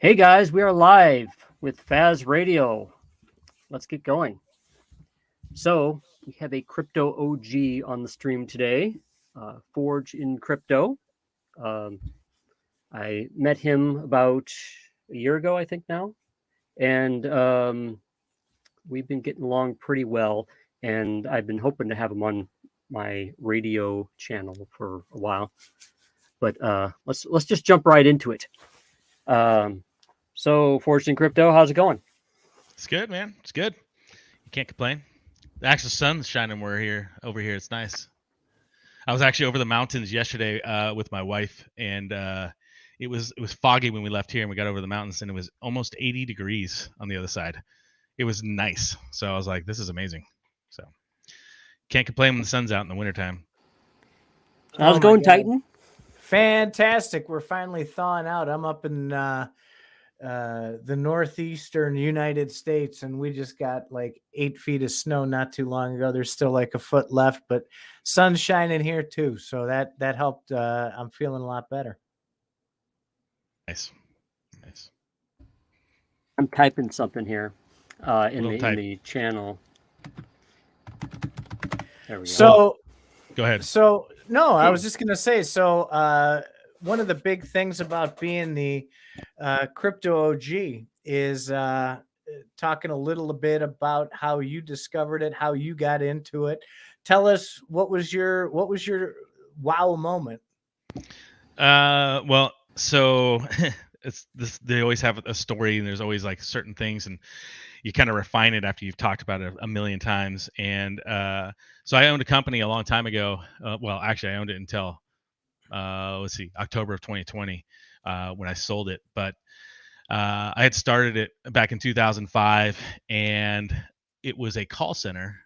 Hey guys, we are live with FazRadio. Let's get going. So we have a crypto OG on the stream today, ForgedInCrypto. Um, I met him about a year ago, I think now, and we've been getting along pretty well. And I've been hoping to have him on my radio channel for a while. But let's just jump right into it. So ForgedInCrypto, how's it going? It's good, man. It's good. You can't complain. The actual sun's shining. We're here over here. It's nice. I was actually over the mountains yesterday with my wife, and it was foggy when we left here, and we got over the mountains, and it was almost 80 degrees on the other side. It was nice. So I was like, this is amazing. So can't complain when the sun's out in the wintertime. How's it going, Titan? Fantastic. We're finally thawing out. I'm up in the northeastern United States, and we just got like 8 feet of snow not too long ago. There's still like a foot left, but sun's shining here too, so that helped. I'm feeling a lot better. Nice. I'm typing something here in the channel. There we go. So go ahead. So no, I was just gonna say. So one of the big things about being the crypto OG is talking a little bit about how you discovered it, how you got into it. Tell us what was your wow moment? Well, so it's this. They always have a story, and there's always like certain things, and you kind of refine it after you've talked about it a million times. And so I owned a company a long time ago. Well, actually, I owned it until October of 2020 when I sold it. But I had started it back in 2005, and it was a call center.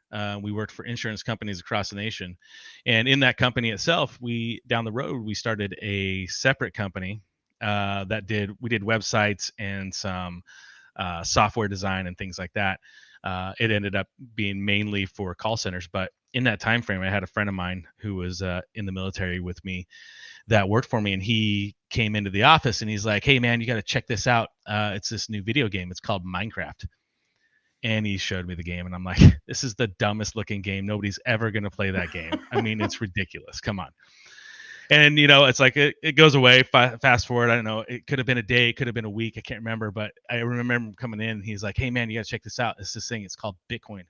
We worked for insurance companies across the nation, and in that company itself, down the road we started a separate company we did websites and some software design and things like that. It ended up being mainly for call centers, but in that time frame, I had a friend of mine who was in the military with me that worked for me, and he came into the office and he's like, "Hey man, you got to check this out. It's this new video game. It's called Minecraft." And he showed me the game, and I'm like, "This is the dumbest looking game. Nobody's ever gonna play that game. I mean, it's ridiculous. Come on." And it's like it goes away. Fast forward, I don't know. It could have been a day, it could have been a week. I can't remember, but I remember him coming in. And he's like, "Hey man, you gotta check this out. It's this thing. It's called Bitcoin,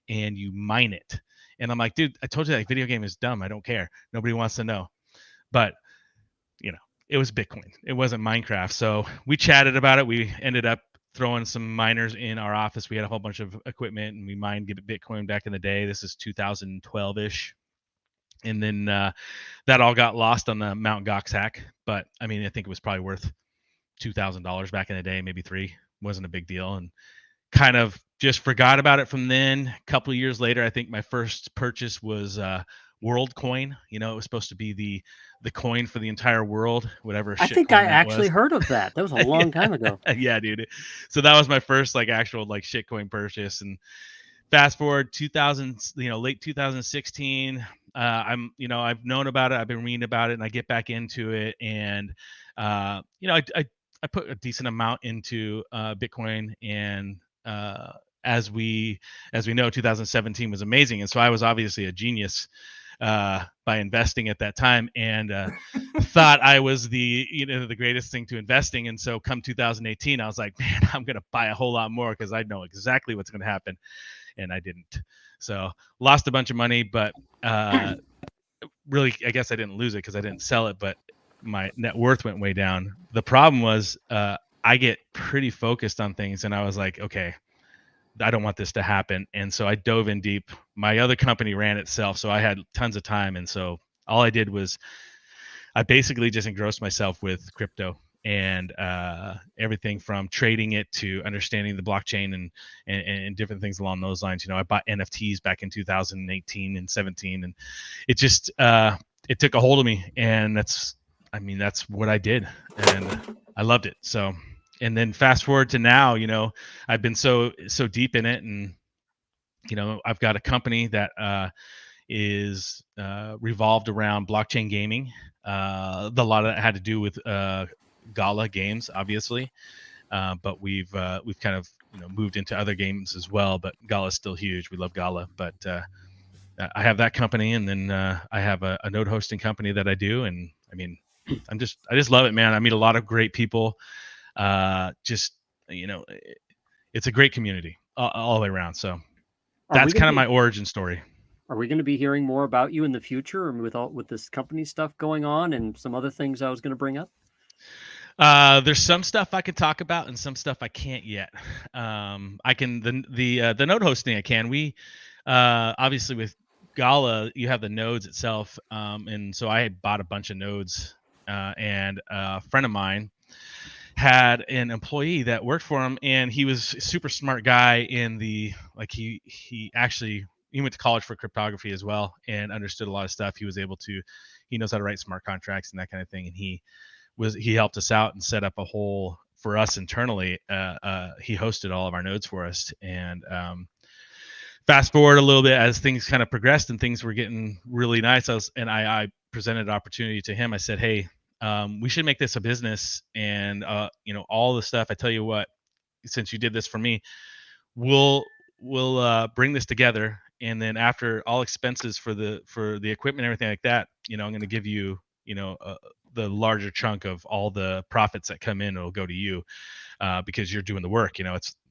and you mine it." And I'm like, "Dude, I told you that video game is dumb. I don't care. Nobody wants to know." But it was Bitcoin. It wasn't Minecraft. So we chatted about it. We ended up throwing some miners in our office. We had a whole bunch of equipment, and we mined Bitcoin back in the day. This is 2012-ish. And then that all got lost on the Mt. Gox hack. But I mean, I think it was probably worth $2,000 back in the day, maybe $3,000. Wasn't a big deal, and kind of just forgot about it from then. A couple of years later, I think my first purchase was WorldCoin. It was supposed to be the coin for the entire world, whatever. I think I actually heard of that. That was a long time ago. Yeah, dude. So that was my first actual shitcoin purchase. And fast forward 2000, late 2016. I've known about it. I've been reading about it, and I get back into it. And I put a decent amount into Bitcoin, and as we know, 2017 was amazing, and so I was obviously a genius by investing at that time, and thought I was the greatest thing to investing. And so come 2018, I was like, man, I'm gonna buy a whole lot more because I know exactly what's gonna happen, and I didn't. So lost a bunch of money, but really, I guess I didn't lose it because I didn't sell it, but my net worth went way down. The problem was I get pretty focused on things, and I was like, okay, I don't want this to happen. And so I dove in deep. My other company ran itself, so I had tons of time. And so all I did was I basically just engrossed myself with crypto and everything from trading it to understanding the blockchain and different things along those lines. I bought NFTs back in 2018 and 17, and it just it took a hold of me, and that's what I did, and I loved it. So, and then fast forward to now, I've been so deep in it, and I've got a company that is revolved around blockchain gaming. A lot of that had to do with GALA games, obviously. but we've kind of moved into other games as well. But Gala is still huge. We love Gala, but I have that company, and then I have a node hosting company that I do, and I mean, I just love it, man. I meet a lot of great people. It's a great community all the way around. So that's kind of my origin story. Are we going to be hearing more about you in the future, and with this company stuff going on, and some other things I was going to bring up? There's some stuff I can talk about, and some stuff I can't yet. I can the node hosting I can. We obviously with Gala you have the nodes itself, and so I had bought a bunch of nodes, and a friend of mine had an employee that worked for him, and he was a super smart guy in the he went to college for cryptography as well and understood a lot of stuff. He knows how to write smart contracts and that kind of thing, and he helped us out and set up a whole for us internally. He hosted all of our nodes for us, and fast forward a little bit as things kind of progressed and things were getting really nice. I presented an opportunity to him. I said, hey, we should make this a business, and all the stuff. I tell you what, since you did this for me, we'll bring this together, and then after all expenses for the equipment and everything like that, I'm going to give you the larger chunk of all the profits that come in. It'll go to you because you're doing the work.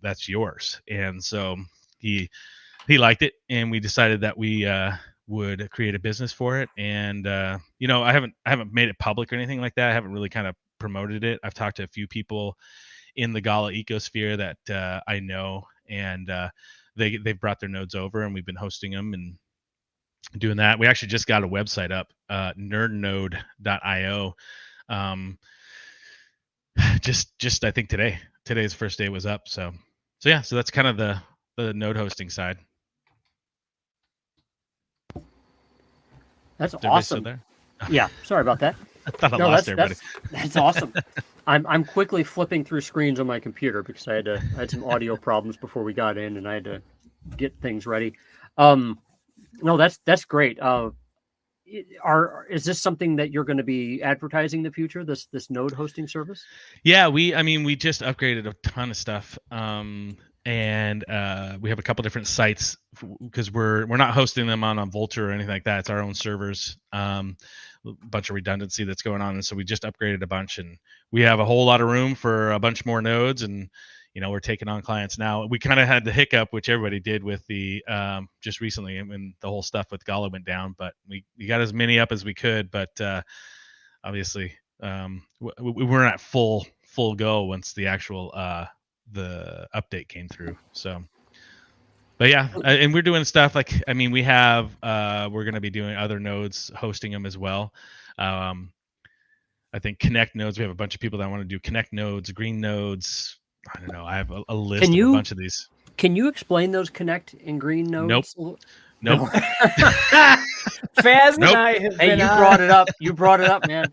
That's yours. And so he liked it, and we decided that we would create a business for it. And I haven't made it public or anything like that. I haven't really kind of promoted it. I've talked to a few people in the Gala ecosphere that I know, and they've brought their nodes over, and we've been hosting them and doing that. We actually just got a website up, nerdnode.io. Just I think today's first day was up. So that's kind of the node hosting side. That's awesome. There? Yeah, sorry about that. I thought I lost everybody. That's awesome. I'm quickly flipping through screens on my computer because I had some audio problems before we got in, and I had to get things ready. No, that's great. Is this something that you're going to be advertising in the future? This node hosting service? Yeah, we just upgraded a ton of stuff, and we have a couple different sites because we're not hosting them on a Vultr or anything like that. It's our own servers. A bunch of redundancy that's going on, and so we just upgraded a bunch, and we have a whole lot of room for a bunch more nodes, and we're taking on clients now. We kind of had the hiccup, which everybody did with the just recently when the whole stuff with Gala went down, but we got as many up as we could. But obviously, we weren't at full go once the actual the update came through. So, but yeah, and we're doing stuff we have we're going to be doing other nodes, hosting them as well. I think Connect nodes. We have a bunch of people that want to do Connect nodes, Green nodes. I don't know. I have a list of a bunch of these. Can you explain those Connect and Green nodes? Nope. Faz and I have been You brought it up, man.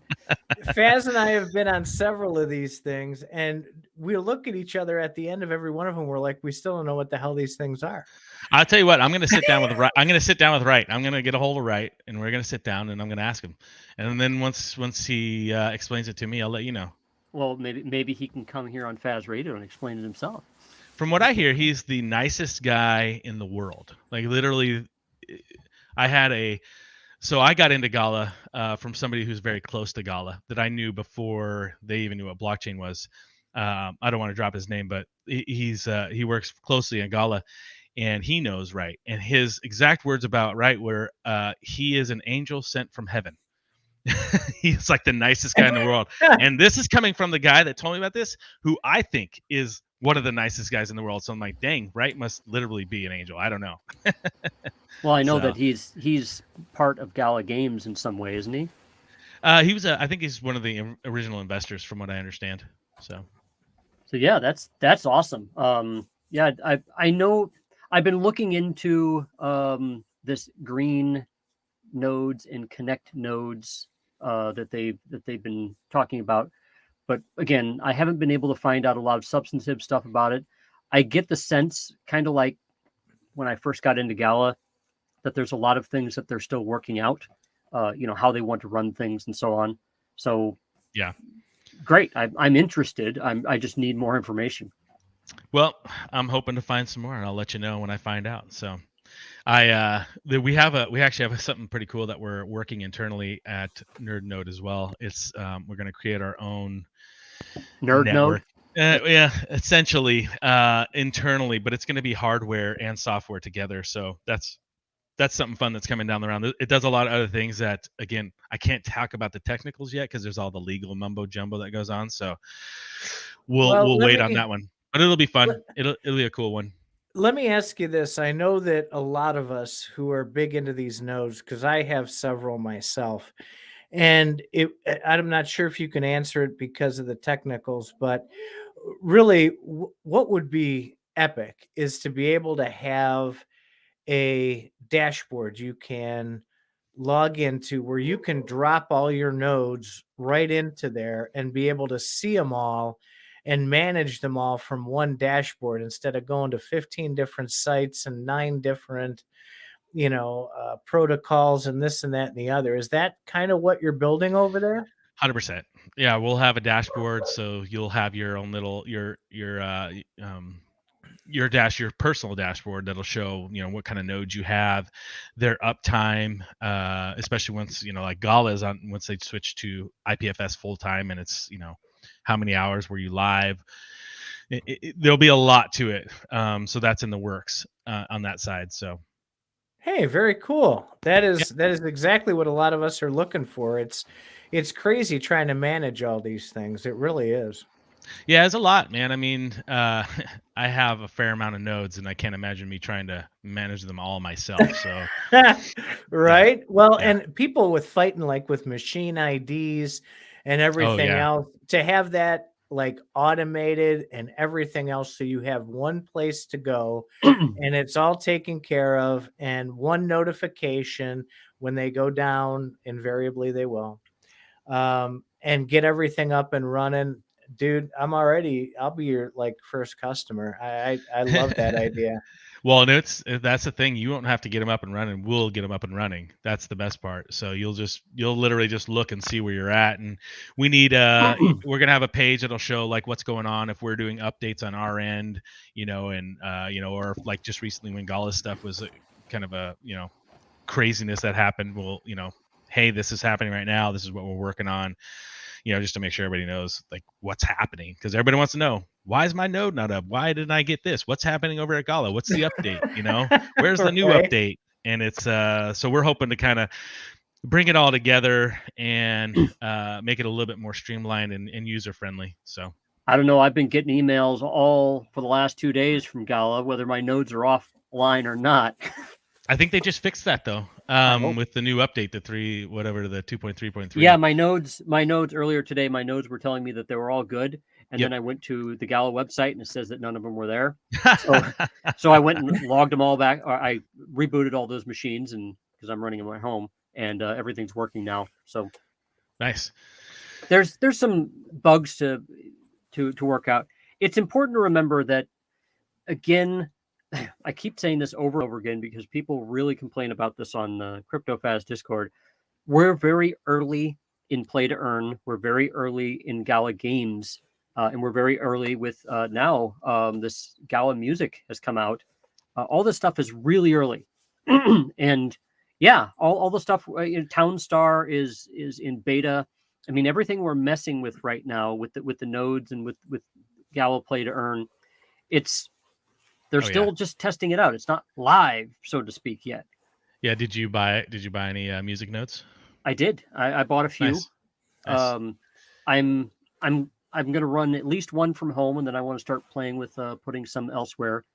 Faz and I have been on several of these things, and we look at each other at the end of every one of them. We're like, we still don't know what the hell these things are. I'll tell you what. I'm going to sit down with Wright. I'm going to get a hold of Wright, and we're going to sit down, and I'm going to ask him. And then once he explains it to me, I'll let you know. Well, maybe he can come here on FazRadio and explain it himself. From what I hear, he's the nicest guy in the world. Like literally, I got into Gala from somebody who's very close to Gala that I knew before they even knew what blockchain was. I don't want to drop his name, but he works closely in Gala, and he knows Wright. And his exact words about Wright were, he is an angel sent from heaven. He's like the nicest guy in the world. And this is coming from the guy that told me about this, who I think is one of the nicest guys in the world. So I'm like, dang, Wright must literally be an angel. I don't know. Well, I know that he's part of Gala Games in some way, isn't he? He was I think he's one of the original investors from what I understand. So yeah, that's awesome. Yeah, I know I've been looking into this Green nodes and Connect nodes that they've been talking about, but again, I haven't been able to find out a lot of substantive stuff about it. I get the sense, kind of like when I first got into Gala, that there's a lot of things that they're still working out, how they want to run things and so on. So yeah, great. I'm interested. I just need more information. Well, I'm hoping to find some more, and I'll let you know when I find out. So we actually have something pretty cool that we're working internally at NerdNode as well. It's we're going to create our own Nerd network. node. Yeah, essentially internally, but it's going to be hardware and software together. So that's something fun that's coming down the round. It does a lot of other things that, again, I can't talk about the technicals yet because there's all the legal mumbo jumbo that goes on. So we'll wait on that one, but it'll be fun. It'll be a cool one. Let me ask you this. I know that a lot of us who are big into these nodes, because I have several myself, and I'm not sure if you can answer it because of the technicals, but really, what would be epic is to be able to have a dashboard you can log into where you can drop all your nodes right into there and be able to see them all and manage them all from one dashboard instead of going to 15 different sites and 9 different protocols and this and that and the other. Is that kind of what you're building over there? 100%. Yeah, we'll have a dashboard, so you'll have your own little your personal dashboard that'll show what kind of nodes you have, their uptime, especially once like GALA is on, once they switch to IPFS full time, and it's how many hours were you live. There'll be a lot to it, so that's in the works on that side. So hey, very cool. That is exactly what a lot of us are looking for. It's crazy trying to manage all these things. It really is. Yeah, it's a lot, man. I mean, I have a fair amount of nodes, and I can't imagine me trying to manage them all myself. So, right? Well, and people with fighting like with machine IDs and everything else, to have that like automated and everything else, so you have one place to go, and it's all taken care of, and one notification when they go down. Invariably, they will, and get everything up and running. Dude, I'll be your first customer. I love that idea. Well, and that's the thing. You won't have to get them up and running. We'll get them up and running. That's the best part. So you'll literally just look and see where you're at. And we need we're gonna have a page that'll show like what's going on if we're doing updates on our end, and or like just recently when GALA stuff was kind of a craziness that happened. Well, hey, this is happening right now. This is what we're working on. Just to make sure everybody knows like what's happening, because everybody wants to know, why is my node not up? Why didn't I get this? What's happening over at GALA? What's the update? Where's the new update? And it's so we're hoping to kind of bring it all together and make it a little bit more streamlined and user friendly. So I don't know. I've been getting emails all for the last 2 days from GALA, whether my nodes are offline or not. I think they just fixed that though, with the new update, the 2.3.3. Yeah, my nodes earlier today, my nodes were telling me that they were all good, and then I went to the GALA website and it says that none of them were there. So I went and logged them all back. Or I rebooted all those machines, and because I'm running them at home, and everything's working now. So nice. There's some bugs to work out. It's important to remember that, again, I keep saying this over and over again because people really complain about this on the CryptoFaz Discord. We're very early in play to earn. We're very early in GALA games, and we're very early with now this GALA music has come out. All this stuff is really early, and yeah, all the stuff. Townstar is in beta. I mean, everything we're messing with right now with the nodes and with GALA play to earn, they're still just testing it out. It's not live, so to speak, yet. Yeah. Did you buy any music notes? I did. I bought a few. Nice. I'm going to run at least one from home, and then I want to start playing with putting some elsewhere.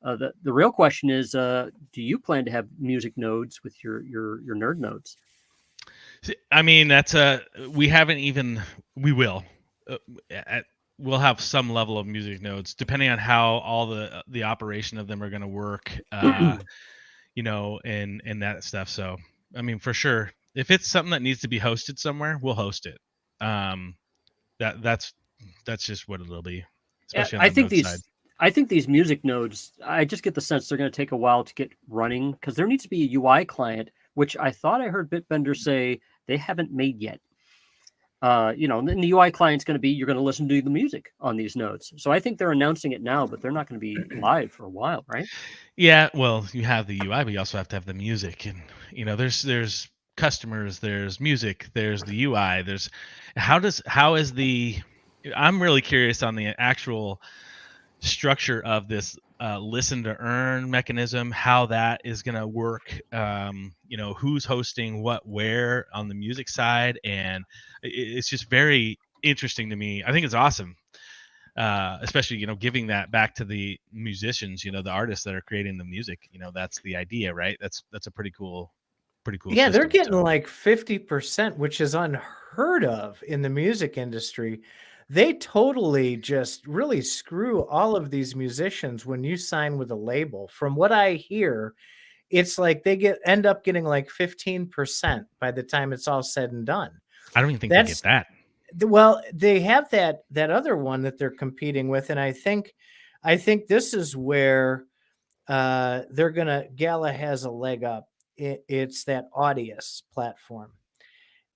The real question is, do you plan to have music nodes with your nerd nodes? I mean, we haven't even. We will. We'll have some level of music nodes depending on how all the operation of them are going to work, and that stuff. So, I mean, for sure, if it's something that needs to be hosted somewhere, we'll host it. That's just what it'll be. Especially on the node side. I think these music nodes, I just get the sense they're going to take a while to get running because there needs to be a UI client, which I thought I heard Bitbender say they haven't made yet. And the UI client's going to be, you're going to listen to the music on these nodes. So I think they're announcing it now, but they're not going to be live for a while, right? Yeah, well, you have the UI, but you also have to have the music, and there's customers, there's music, there's the UI, there's how is the I'm really curious on the actual structure of this listen to earn mechanism, how that is going to work. Who's hosting what where on the music side, and it's just very interesting to me. I think it's awesome, especially giving that back to the musicians, the artists that are creating the music. That's the idea, right? That's a pretty cool Yeah, they're system, getting so. like 50%, which is unheard of in the music industry. They totally just really screw all of these musicians when you sign with a label. From what I hear, it's like they end up getting like 15% by the time it's all said and done. I don't even think they get that. Well, they have that other one that they're competing with, and I think this is where GALA has a leg up. It's that Audius platform,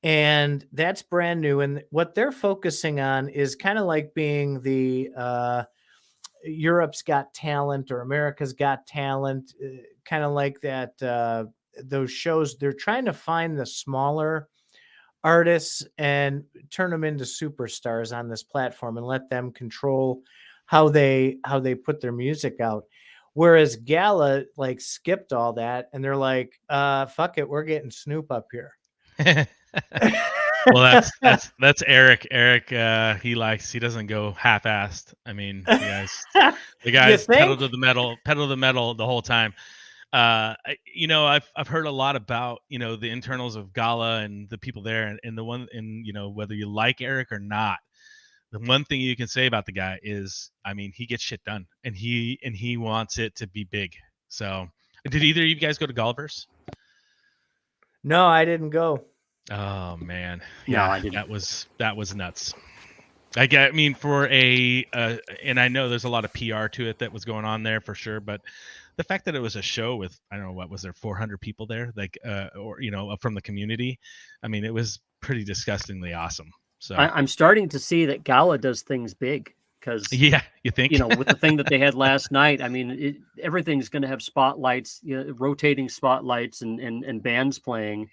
and that's brand new. And what they're focusing on is kind of like being the Europe's Got Talent or America's Got Talent, kind of like that. Those shows, they're trying to find the smaller artists and turn them into superstars on this platform and let them control how they put their music out. Whereas GALA like skipped all that and they're like, fuck it, we're getting Snoop up here. Well, that's Eric. Eric, he doesn't go half-assed. I mean, the guy's pedal to the metal the whole time. I've heard a lot about the internals of GALA and the people there, and the one, and whether you like Eric or not, the one thing you can say about the guy is, I mean, he gets shit done, and he wants it to be big. So, did either of you guys go to Galaverse? No, I didn't go. Oh man, yeah, no, I didn't. That was nuts. I mean, for and I know there's a lot of PR to it that was going on there for sure, but the fact that it was a show with, I don't know, what was there, 400 people there, like, or from the community. I mean, it was pretty disgustingly awesome. So I'm starting to see that GALA does things big, because yeah, you think with the thing that they had last night. I mean, everything's going to have spotlights, rotating spotlights, and bands playing.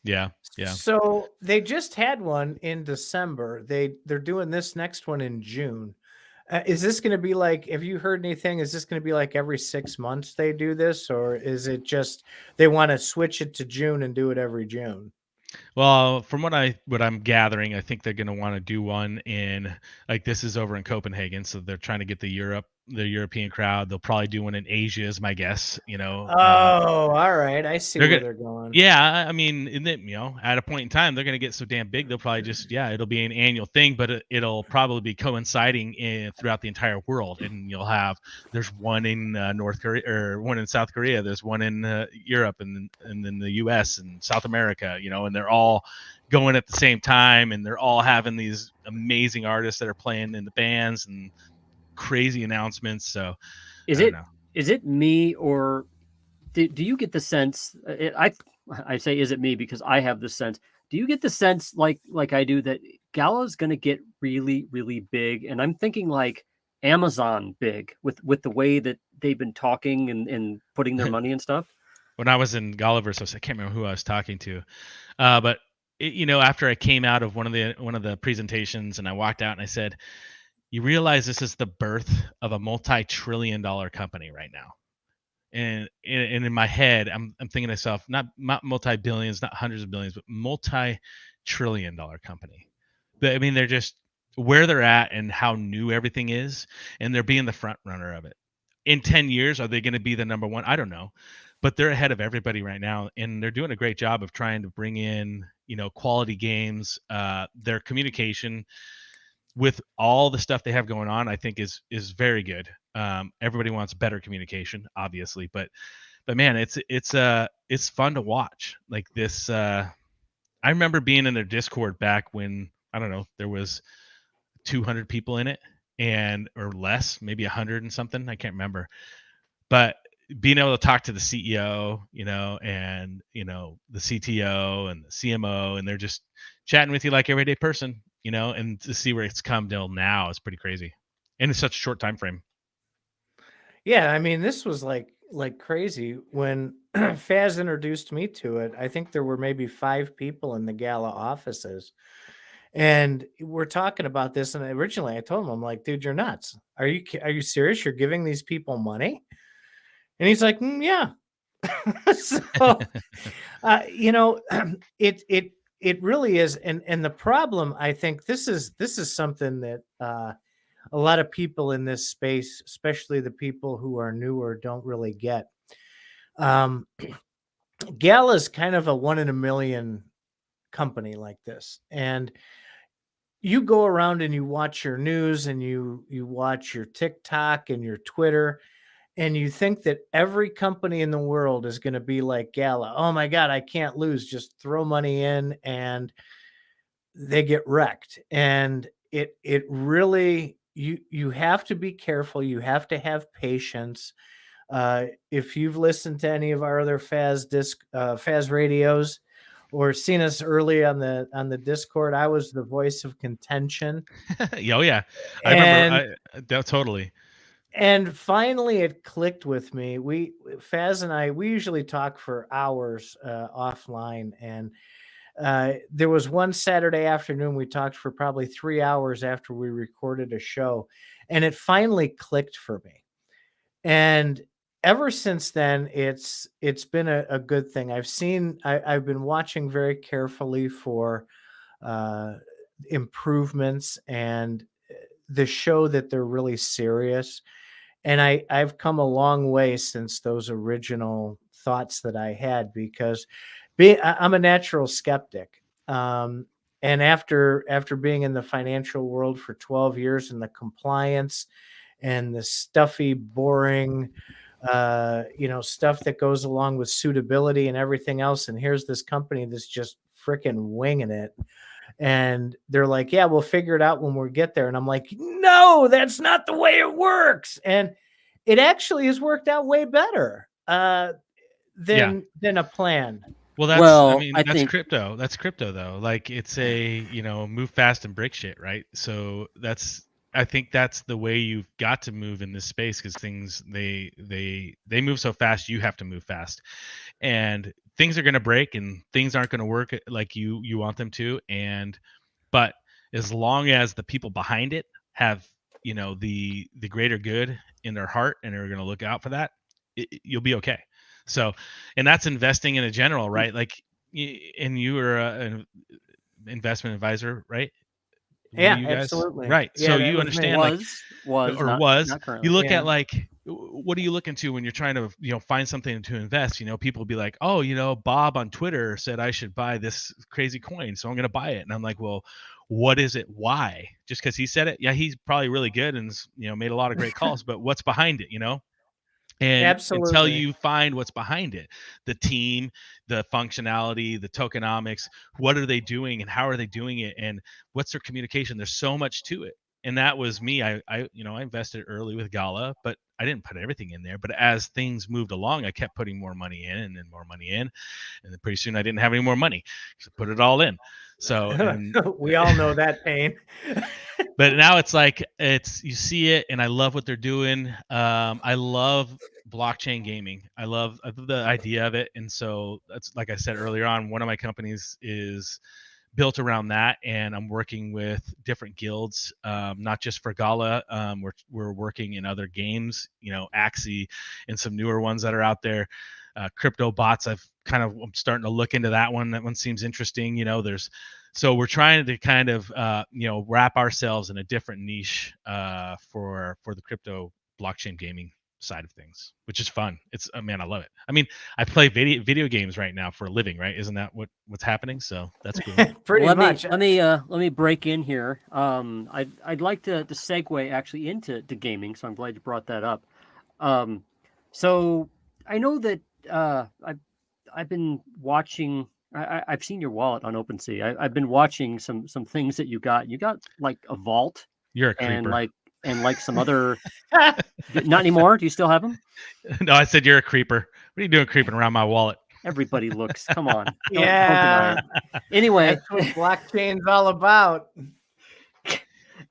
Yeah. So they just had one in December. They're doing this next one in June. Is this going to be like, have you heard anything? Is this going to be like every 6 months they do this, or is it just they want to switch it to June and do it every June? Well, from what I'm gathering, I think they're going to want to do one in, like, this is over in Copenhagen, so they're trying to get the European crowd. They'll probably do one in Asia, is my guess. Oh, all right, I see where they're going. Yeah, I mean, at a point in time, they're going to get so damn big, they'll probably just, it'll be an annual thing, but it'll probably be coinciding throughout the entire world, and there's one in North Korea, or one in South Korea, there's one in Europe, and then the U.S. and South America, and they're all going at the same time, and they're all having these amazing artists that are playing in the bands and crazy announcements. So is it me, or do you get the sense, I say is it me because I have this sense, do you get the sense like I do that GALA's going to get really, really big? And I'm thinking like Amazon big with the way that they've been talking and putting their money and stuff. When I was in Galaverse, I can't remember who I was talking to, but after I came out of one of the presentations and I walked out and I said, you realize this is the birth of a multi-trillion-dollar company right now. And in my head, I'm thinking to myself, not multi-billions, not hundreds of billions, but multi-trillion-dollar company. I mean, they're just where they're at and how new everything is, and they're being the front runner of it. In 10 years, are they going to be the number one? I don't know, but they're ahead of everybody right now, and they're doing a great job of trying to bring in, quality games. Their communication with all the stuff they have going on, I think is very good. Everybody wants better communication, obviously, but man, it's fun to watch. Like this, I remember being in their Discord back when, I don't know, there was 200 people in it, or less, maybe 100 and something, I can't remember. But being able to talk to the CEO, and the CTO and the CMO, and they're just chatting with you like everyday person, and to see where it's come till now is pretty crazy, and in such a short time frame. Yeah, I mean, this was like crazy when Faz introduced me to it. I think there were maybe 5 people in the Gala offices, and we're talking about this. And originally, I told him, I'm like, dude, you're nuts. Are you serious? You're giving these people money? And he's like, yeah. So, it really is. And the problem, I think, this is something that a lot of people in this space, especially the people who are newer, don't really get. Gala is kind of a 1 in a million company like this, and you go around and you watch your news and you watch your TikTok and your Twitter, and you think that every company in the world is going to be like Gala. Oh my God, I can't lose. Just throw money in, and they get wrecked. And it really, you have to be careful. You have to have patience. If you've listened to any of our other Faz radios, or seen us early on the Discord, I was the voice of contention. Oh yeah, I remember. Totally. And finally, it clicked with me. Faz and I, we usually talk for hours offline, and there was one Saturday afternoon we talked for probably 3 hours after we recorded a show, and it finally clicked for me. And ever since then, it's been a good thing. I've been watching very carefully for improvements and the show that they're really serious. And I've come a long way since those original thoughts that I had, because I'm a natural skeptic. And after being in the financial world for 12 years, and the compliance and the stuffy, boring, stuff that goes along with suitability and everything else. And here's this company that's just freaking winging it. And they're like, yeah, we'll figure it out when we get there. And I'm like, no, that's not the way it works. And it actually has worked out way better than a plan. Well, that's crypto. That's crypto though. Like, it's a, move fast and break shit, right? So I think that's the way you've got to move in this space, because things, they move so fast, you have to move fast, and things are going to break and things aren't going to work like you want them to. But as long as the people behind it have, the greater good in their heart and are going to look out for that, you'll be okay. So, and that's investing in a general, right? Like, and you were an investment advisor, right? Yeah, absolutely. Right. Yeah, so you understand, not currently. You look at, like, what are you looking to when you're trying to, find something to invest? People be like, oh, Bob on Twitter said I should buy this crazy coin, so I'm going to buy it. And I'm like, well, what is it? Why? Just because he said it? Yeah, he's probably really good and, made a lot of great calls, but what's behind it, And Absolutely. until you find what's behind it, the team, the functionality, the tokenomics, what are they doing and how are they doing it, and what's their communication? There's so much to it. And that was me. I invested early with Gala, but I didn't put everything in there. But as things moved along, I kept putting more money in and then more money in. And then pretty soon I didn't have any more money. So put it all in. So we all know that pain. But now it's like, you see it, and I love what they're doing. I love blockchain gaming. I love the idea of it. And so that's, like I said earlier on, one of my companies is built around that, and I'm working with different guilds, not just for Gala. We're working in other games, Axie, and some newer ones that are out there. Crypto bots, I'm starting to look into that one. That one seems interesting. So we're trying to kind of wrap ourselves in a different niche for the crypto blockchain gaming side of things, which is fun. Man, I love it. I mean, I play video games right now for a living, right? Isn't that what's happening? So that's cool. Pretty much. Let me break in here. I'd like to segue actually into gaming, so I'm glad you brought that up. So I know that I've been watching. I've seen your wallet on OpenSea. I've been watching some things that you got. You got like a vault. You're a creeper. And like some other. Not anymore. Do you still have them? No, I said you're a creeper. What are you doing creeping around my wallet? Everybody looks. Come on. Don't deny Yeah, it. Anyway, that's what blockchain's all about.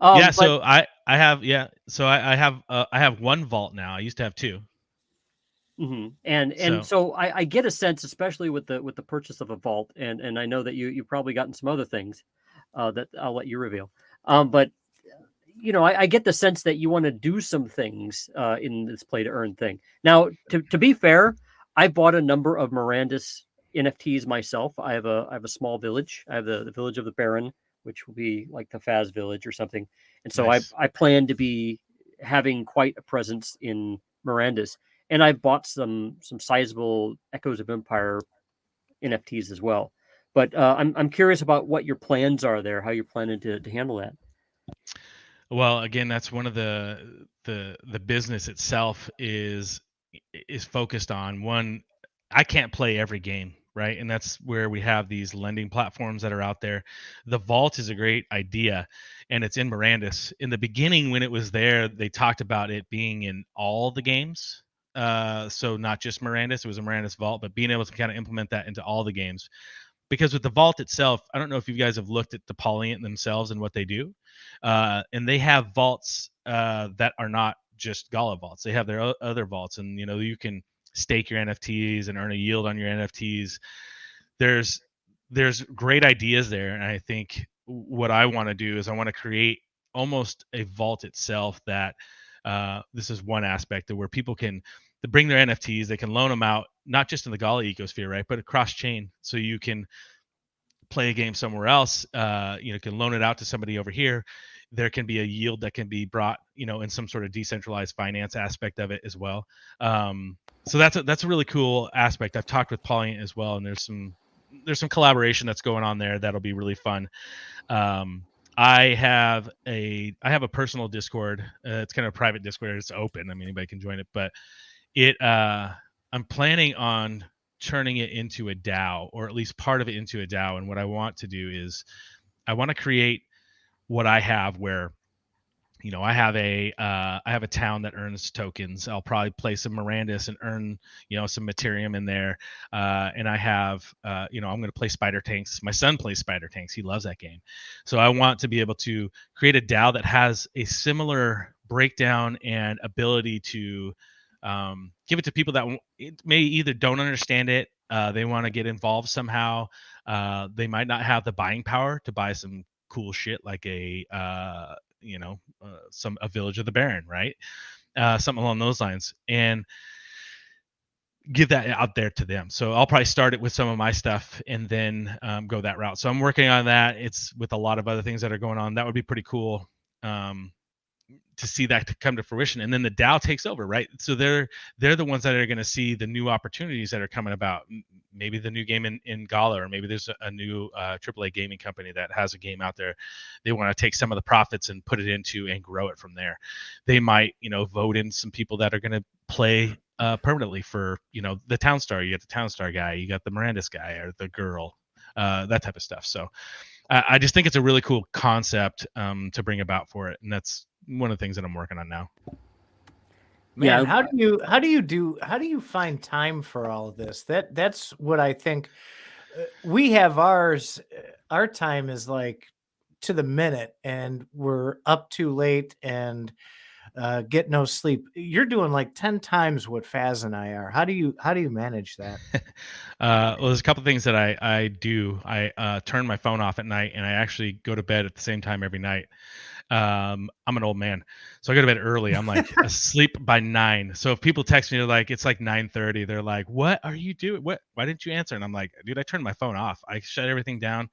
Yeah, but so I have one vault now. I used to have two. and So so I get a sense, especially with the purchase of a vault, and I know that you probably gotten some other things that I'll let you reveal. But I get the sense that you want to do some things in this play to earn thing. Now, to be fair, I bought a number of Mirandus NFTs myself. I have a small village. I have the village of the Baron, which will be like the Faz village or something. And so nice. I plan to be having quite a presence in Mirandus. And I've bought some sizable Echoes of Empire NFTs as well. But I'm curious about what your plans are there, how you're planning to handle that. Well, again, that's one of the business itself is focused on one. I can't play every game, right? And that's where we have these lending platforms that are out there. The vault is a great idea, and it's in Mirandus. In the beginning, when it was there, they talked about it being in all the games. So not just Mirandus, it was a Mirandus vault, but being able to kind of implement that into all the games. Because with the vault itself, I don't know if you guys have looked at the Polyant themselves and what they do, and they have vaults that are not just Gala vaults. They have their other vaults, and you can stake your NFTs and earn a yield on your NFTs. There's great ideas there, and I think what I want to do is I want to create almost a vault itself that this is one aspect of where people can bring their NFTs, they can loan them out, not just in the Gala ecosphere, right, but across chain. So you can play a game somewhere else, can loan it out to somebody over here. There can be a yield that can be brought, in some sort of decentralized finance aspect of it as well. So that's a really cool aspect. I've talked with Polyant as well, and there's some collaboration that's going on there that'll be really fun. I have a personal Discord. It's kind of a private Discord. It's open. I mean, anybody can join it, but I'm planning on turning it into a DAO, or at least part of it into a DAO. And what I want to do is I want to create what I have where, I have a town that earns tokens. I'll probably play some Mirandus and earn, some Ethereum in there. And I have, I'm going to play Spider Tanks. My son plays Spider Tanks. He loves that game. So I want to be able to create a DAO that has a similar breakdown and ability to give it to people that may either don't understand it, they want to get involved somehow, they might not have the buying power to buy some cool shit like a Village of the Baron, right? Something along those lines, and give that out there to them. So I'll probably start it with some of my stuff and then go that route. So I'm working on that. It's with a lot of other things that are going on. That would be pretty cool to see that to come to fruition, and then the DAO takes over, right? So they're the ones that are going to see the new opportunities that are coming about. Maybe the new game in Gala, or maybe there's a new AAA gaming company that has a game out there. They want to take some of the profits and put it into and grow it from there. They might, vote in some people that are going to play permanently for, the Town Star. You got the Town Star guy, you got the Mirandus guy or the girl, that type of stuff. So I just think it's a really cool concept to bring about for it, and that's one of the things that I'm working on now. Man, how do you find time for all of this? That's what I think. We have ours. Our time is like to the minute, and we're up too late and get no sleep. You're doing like 10 times what Faz and I are. How do you manage that? Well, there's a couple things that I do. I turn my phone off at night, and I actually go to bed at the same time every night. I'm an old man, so I go to bed early. I'm like asleep by 9. So if people text me, they're like, it's like 9:30. They're like, what are you doing? Why didn't you answer? And I'm like, dude, I turned my phone off. I shut everything down.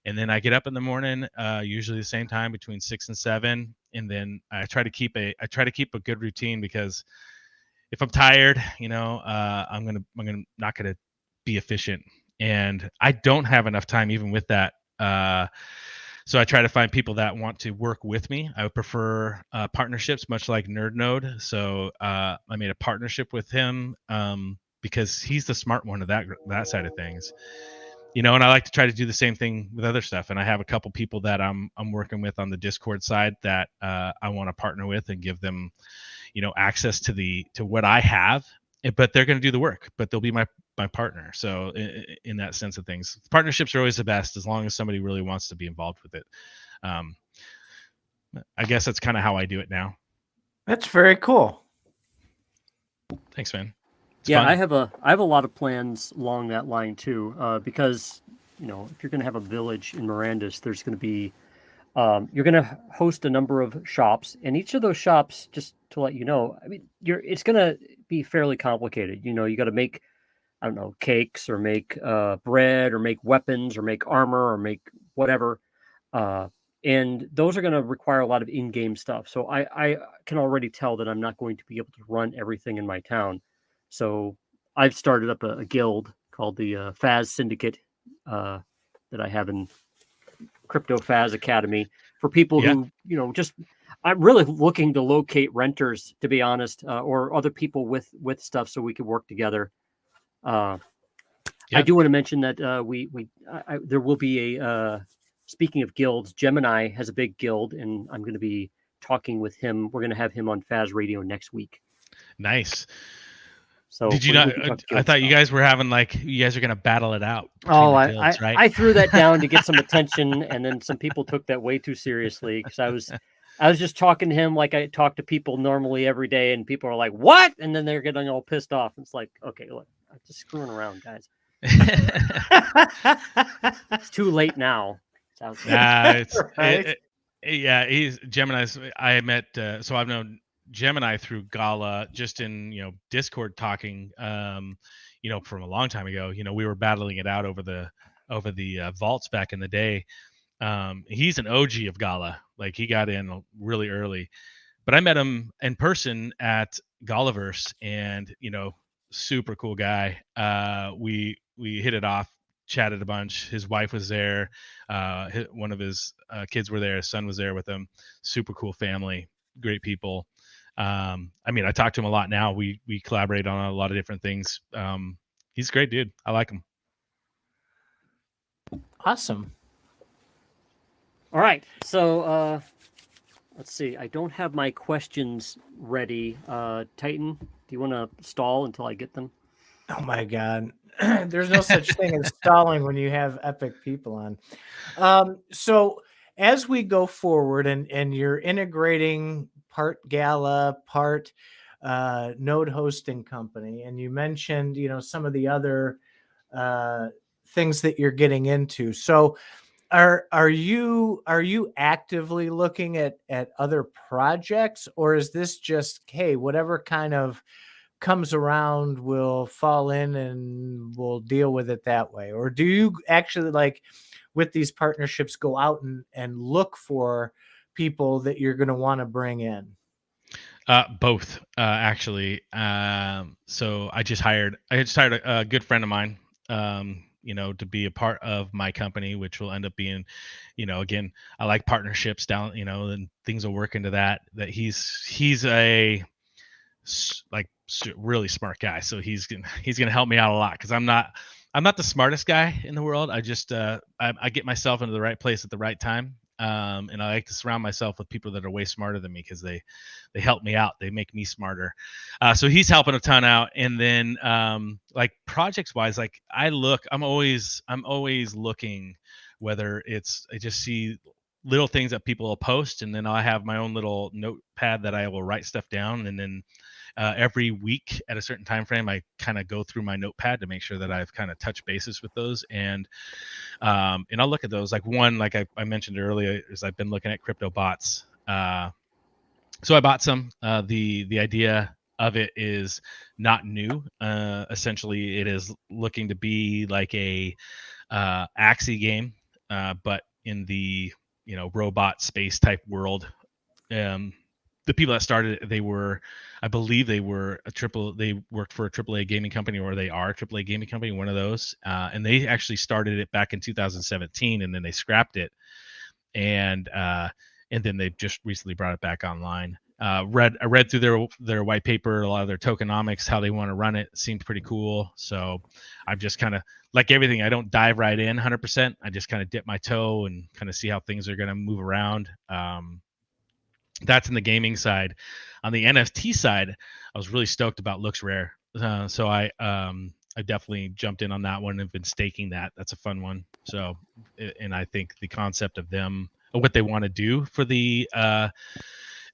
And then I get up in the morning, usually the same time, between 6 and 7. And then I try to keep a good routine, because if I'm tired, I'm not gonna be efficient. And I don't have enough time even with that. So I try to find people that want to work with me. I would prefer partnerships, much like NerdNode. So I made a partnership with him because he's the smart one of that side of things. And I like to try to do the same thing with other stuff. And I have a couple people that I'm working with on the Discord side that I want to partner with and give them, access to what I have. But they're going to do the work. But they'll be my my partner. So in that sense of things, partnerships are always the best as long as somebody really wants to be involved with it. I guess that's kind of how I do it now. That's very cool. Thanks, man. It's Yeah, fun. I have a lot of plans along that line too, because if you're going to have a village in Mirandus, there's going to be you're going to host a number of shops, and each of those shops, just to let you know, I mean, it's going to be fairly complicated. You got to make, I don't know, cakes or make bread or make weapons or make armor or make whatever. And those are going to require a lot of in-game stuff. So I can already tell that I'm not going to be able to run everything in my town. So I've started up a guild called the Faz Syndicate that I have in Crypto Faz Academy for people who, just I'm really looking to locate renters, to be honest, or other people with stuff so we can work together. I do want to mention that there will be a speaking of guilds, Gemini has a big guild, and I'm going to be talking with him. We're going to have him on FazRadio next week. Nice. So did you not? I thought you guys were having you guys are going to battle it out. Guilds, right? I threw that down to get some attention, and then some people took that way too seriously because I was just talking to him like I talk to people normally every day, and people are like, "What?" And then they're getting all pissed off. It's like, okay, look, I'm just screwing around, guys. It's too late now. He's Gemini's. I met so I've known Gemini through GALA just in Discord talking from a long time ago. We were battling it out over the vaults back in the day. He's an OG of GALA. Like he got in really early, but I met him in person at Galaverse, and super cool guy. We hit it off, chatted a bunch. His wife was there. One of his kids were there. His son was there with him. Super cool family, great people. I talk to him a lot now. We collaborate on a lot of different things. He's a great dude. I like him. Awesome. All right. So let's see. I don't have my questions ready. Titan, do you want to stall until I get them? Oh my God. There's no such thing as stalling when you have epic people on. So as we go forward and you're integrating part GALA, part node hosting company, and you mentioned, some of the other things that you're getting into. So are you actively looking at other projects, or is this just, hey, whatever kind of comes around will fall in and we'll deal with it that way? Or do you actually, with these partnerships, go out and look for people that you're going to want to bring in? Both, actually. So I just hired a good friend of mine, to be a part of my company, which will end up being, again, I like partnerships down, and things will work into that he's a really smart guy. So he's going to help me out a lot, because I'm not the smartest guy in the world. I just, I get myself into the right place at the right time. And I like to surround myself with people that are way smarter than me, because they help me out. They make me smarter. So he's helping a ton out. And then projects wise, I'm always looking, whether it's, I just see little things that people will post, and then I have my own little notepad that I will write stuff down. And then every week at a certain time frame, I kind of go through my notepad to make sure that I've kind of touched bases with those. And I'll look at those. One, I mentioned earlier, is I've been looking at crypto bots. So I bought some. The idea of it is not new. Essentially, it is looking to be like a Axie game, but in the robot space type world. The people that started it, I believe they worked for a AAA gaming company, or they are a AAA gaming company, one of those. And they actually started it back in 2017, and then they scrapped it. And then they just recently brought it back online. I read through their white paper, a lot of their tokenomics, how they want to run it. It seemed pretty cool. So I'm just kind of, like everything, I don't dive right in 100%. I just kind of dip my toe and kind of see how things are going to move around. That's in the gaming side. On the NFT side, I was really stoked about Looks Rare. So I I definitely jumped in on that one and been staking that. That's a fun one. So, and I think the concept of them, what they want to do for the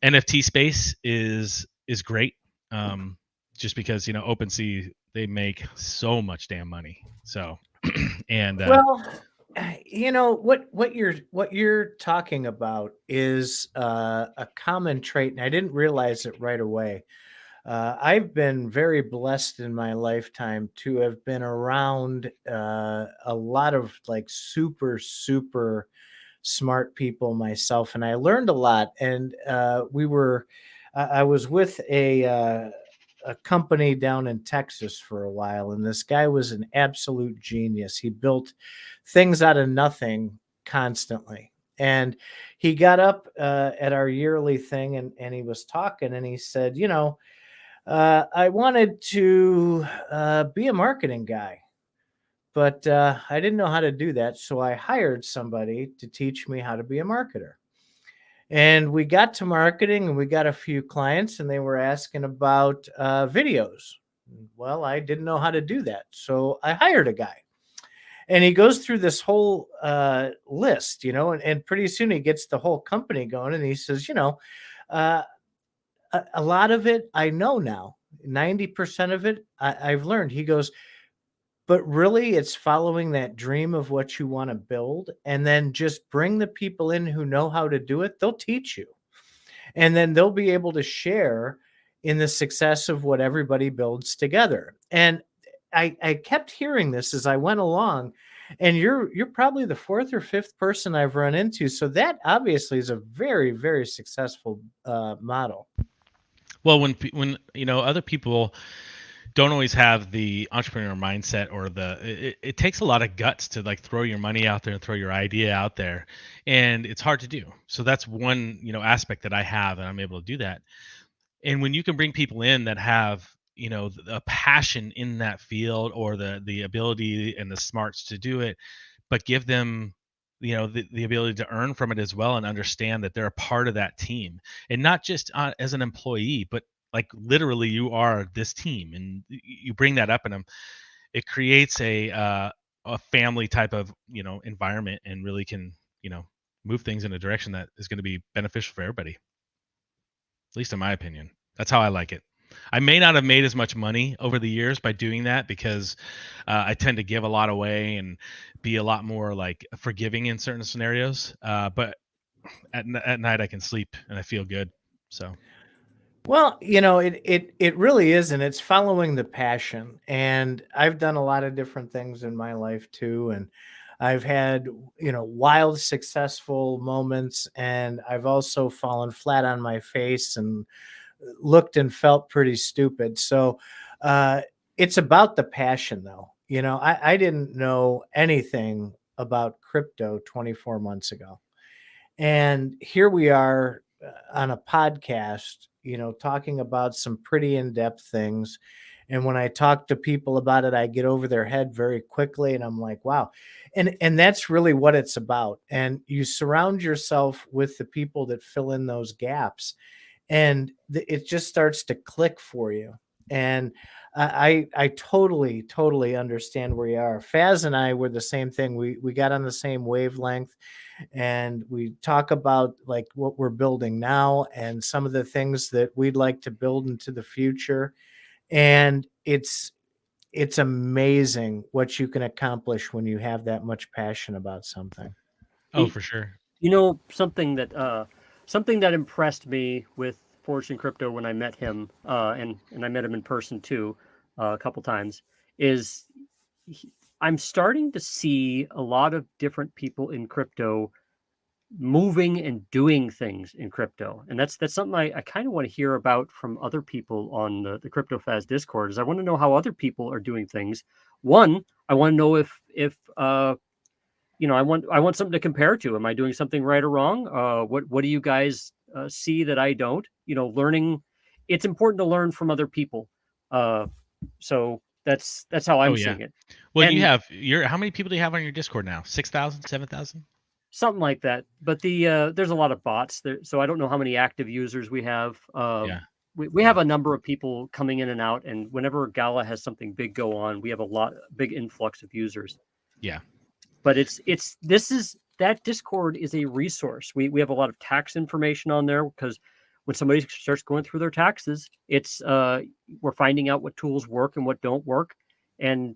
NFT space is great. Just because OpenSea, they make so much damn money. So, and Well, what you're talking about is a common trait, and I didn't realize it right away. I've been very blessed in my lifetime to have been around a lot of like super, super smart people myself, and I learned a lot. And I was with a company down in Texas for a while, and this guy was an absolute genius. He built things out of nothing constantly. And he got up at our yearly thing, and he was talking, and he said, I wanted to be a marketing guy, but I didn't know how to do that. So I hired somebody to teach me how to be a marketer. And we got to marketing and we got a few clients, and they were asking about videos. Well, I didn't know how to do that. So I hired a guy. And he goes through this whole list, and pretty soon he gets the whole company going. And he says, uh, a lot of it I know now. 90% of it I've learned. He goes, but really it's following that dream of what you want to build, and then just bring the people in who know how to do it. They'll teach you, and then they'll be able to share in the success of what everybody builds together. And I kept hearing this as I went along, and you're probably the fourth or fifth person I've run into. So that obviously is a very, very successful model. well, when other people don't always have the entrepreneur mindset, or it takes a lot of guts to like throw your money out there and throw your idea out there, and it's hard to do. So that's one aspect that I have, and I'm able to do that. And when you can bring people in that have a passion in that field, or the ability and the smarts to do it, but give them the ability to earn from it as well, and understand that they're a part of that team, and not just as an employee, but like literally you are this team, and you bring that up in them, it creates a family type of environment, and really can move things in a direction that is going to be beneficial for everybody, at least in my opinion. That's how I like it. I may not have made as much money over the years by doing that, because I tend to give a lot away and be a lot more like forgiving in certain scenarios. But at night I can sleep and I feel good. So Well, it really is, and it's following the passion. And I've done a lot of different things in my life too, and I've had wild successful moments, and I've also fallen flat on my face and looked and felt pretty stupid. So it's about the passion, though. I didn't know anything about crypto 24 months ago. And here we are on a podcast, talking about some pretty in-depth things. And when I talk to people about it, I get over their head very quickly, and I'm like, wow. And that's really what it's about. And you surround yourself with the people that fill in those gaps, and it just starts to click for you. And I totally, totally understand where you are. Faz and I were the same thing. We got on the same wavelength, and we talk about like what we're building now and some of the things that we'd like to build into the future. And it's amazing what you can accomplish when you have that much passion about something. oh, for sure. Something that impressed me with ForgedInCrypto when I met him, and I met him in person too, a couple times, is I'm starting to see a lot of different people in crypto moving and doing things in crypto, and that's something I kind of want to hear about from other people on the CryptoFaz Discord. Is I want to know how other people are doing things. One, I want to know if I want something to compare to. Am I doing something right or wrong? What do you guys see that I don't? Learning. It's important to learn from other people. So that's how I'm Oh yeah. seeing it. Well, And you have how many people do you have on your Discord now? 6,000, 7,000? something like that. But there's a lot of bots there, so I don't know how many active users we have. Yeah. we have a number of people coming in and out, and whenever Gala has something big go on, we have big influx of users. Yeah. But that Discord is a resource. We have a lot of tax information on there, because when somebody starts going through their taxes, we're finding out what tools work and what don't work. And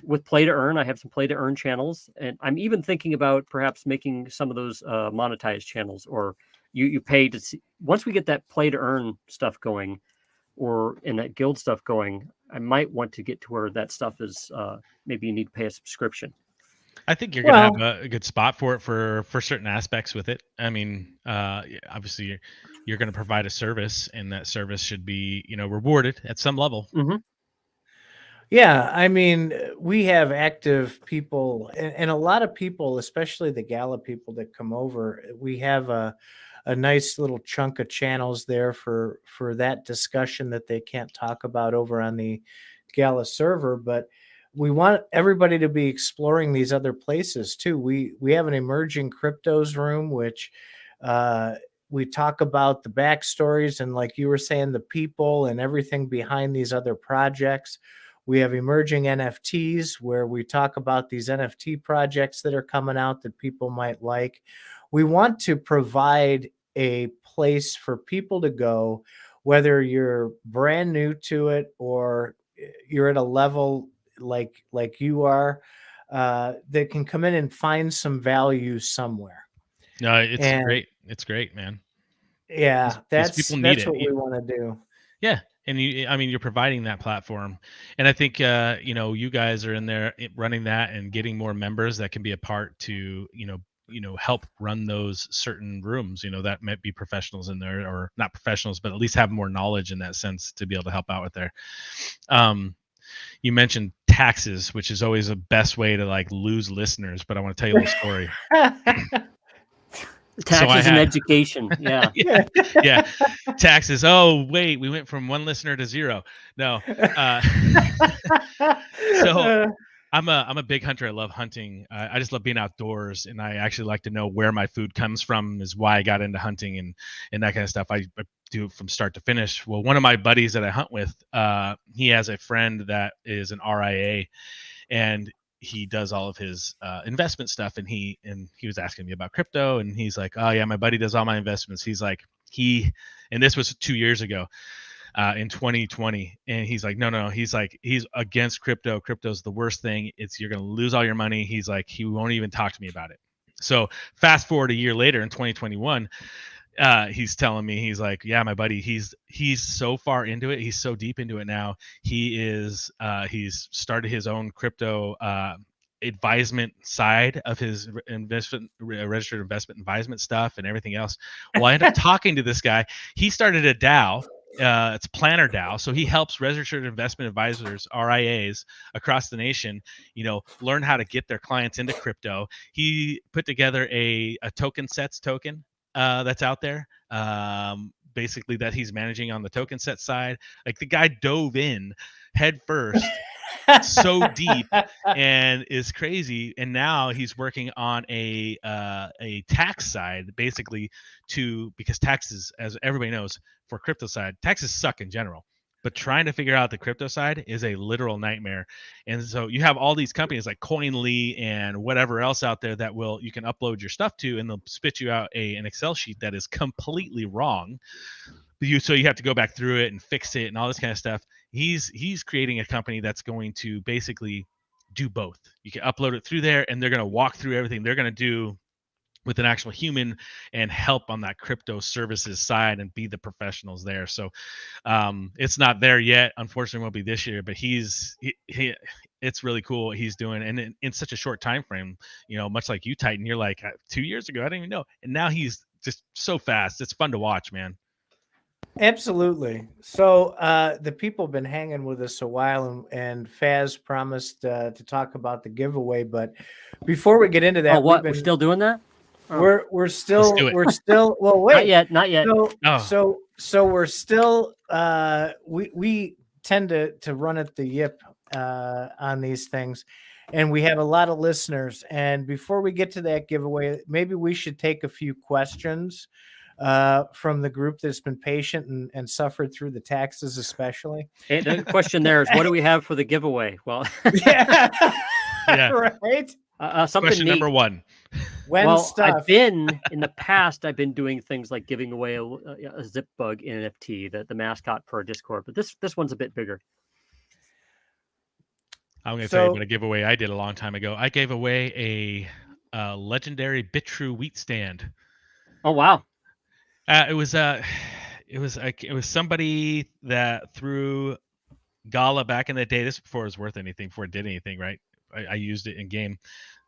with Play to Earn, I have some Play to Earn channels, and I'm even thinking about perhaps making some of those monetized channels, or you pay to see. Once we get that Play to Earn stuff going, and that guild stuff going, I might want to get to where that stuff is. Maybe you need to pay a subscription. I think you're going to have a good spot for it for certain aspects with it. I mean, obviously you're going to provide a service, and that service should be, rewarded at some level. Mm-hmm. Yeah, I mean, we have active people, and a lot of people, especially the Gala people that come over. We have a nice little chunk of channels there for that discussion that they can't talk about over on the Gala server, but we want everybody to be exploring these other places too. We have an emerging cryptos room, which we talk about the backstories and, like you were saying, the people and everything behind these other projects. We have emerging NFTs, where we talk about these NFT projects that are coming out that people might like. We want to provide a place for people to go, whether you're brand new to it or you're at a level like you are, that can come in and find some value somewhere. No, it's great. It's great, man. Yeah, These people need that's it. what we want to do. Yeah. And you're providing that platform, and I think you guys are in there running that and getting more members that can be a part to help run those certain rooms. That might be professionals in there, or not professionals, but at least have more knowledge in that sense to be able to help out with there. You mentioned taxes, which is always the best way to lose listeners, but I want to tell you a little story. Taxes and education. Yeah. yeah. Taxes. Oh, wait, we went from 1 listener to 0. No. So I'm a big hunter. I love hunting. I just love being outdoors, and I actually like to know where my food comes from. Is why I got into hunting and that kind of stuff. I do it from start to finish. Well, one of my buddies that I hunt with, he has a friend that is an RIA, and he does all of his investment stuff, and he was asking me about crypto, and he's like, oh yeah, my buddy does all my investments. He's like, and this was 2 years ago, in 2020, and he's like, no, he's like, he's against crypto. Crypto's the worst thing. You're gonna lose all your money. He's like, he won't even talk to me about it. So fast forward a year later in 2021, he's telling me, he's like, yeah, my buddy, he's so far into it, he's so deep into it now. He's started his own crypto advisement side of his registered investment advisement stuff and everything else. Well, I ended up talking to this guy. He started a DAO. It's Planner DAO. So he helps registered investment advisors, RIAs, across the nation, learn how to get their clients into crypto. He put together a token sets token that's out there, basically, that he's managing on the token set side. Like, the guy dove in head first so deep and is crazy, and now he's working on a tax side, basically, because taxes, as everybody knows, for crypto side, taxes suck in general. But trying to figure out the crypto side is a literal nightmare. And so you have all these companies like Coinly and whatever else out there that you can upload your stuff to, and they'll spit you out an Excel sheet that is completely wrong. So you have to go back through it and fix it and all this kind of stuff. He's creating a company that's going to basically do both. You can upload it through there, and they're going to walk through everything they're going to do with an actual human and help on that crypto services side and be the professionals there. So it's not there yet. Unfortunately, it won't be this year, but it's really cool what he's doing. And in such a short time frame, much like you, Titan, you're like, 2 years ago, I didn't even know. And now he's just so fast. It's fun to watch, man. Absolutely. So the people have been hanging with us a while, and Faz promised to talk about the giveaway. But before we get into that, we're still doing that? We're still well, wait, not yet. So we're still we tend to run at the yip on these things, and we have a lot of listeners. And before we get to that giveaway, maybe we should take a few questions from the group that's been patient and suffered through the taxes, especially. Hey, the question there is, what do we have for the giveaway? Well, Yeah, Yeah. right. Something Question neat. number one. When stuff. in the past, I've been doing things like giving away a zip bug NFT, the mascot for our Discord, but this one's a bit bigger. I'm going to tell you about a giveaway I did a long time ago. I gave away a legendary Bitrue wheat stand. Oh wow! It was somebody that threw GALA back in the day. This before it was worth anything, before it did anything, right? I used it in game,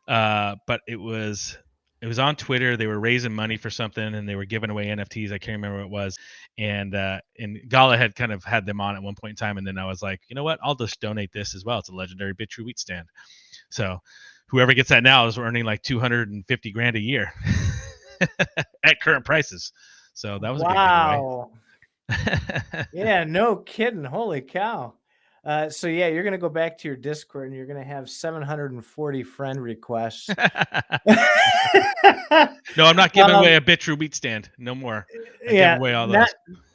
but it was on Twitter. They were raising money for something, and they were giving away NFTs. I can't remember what it was, and GALA had kind of had them on at one point in time, and then I was like, you know what? I'll just donate this as well. It's a legendary Bitrue wheat stand. So whoever gets that now is earning like $250,000 a year at current prices. So that was wow. a good giveaway. Yeah, no kidding. Holy cow. So yeah, you're gonna go back to your Discord and you're gonna have 740 friend requests. No, I'm not giving away a Bitrue wheat stand. No more. I give away all those.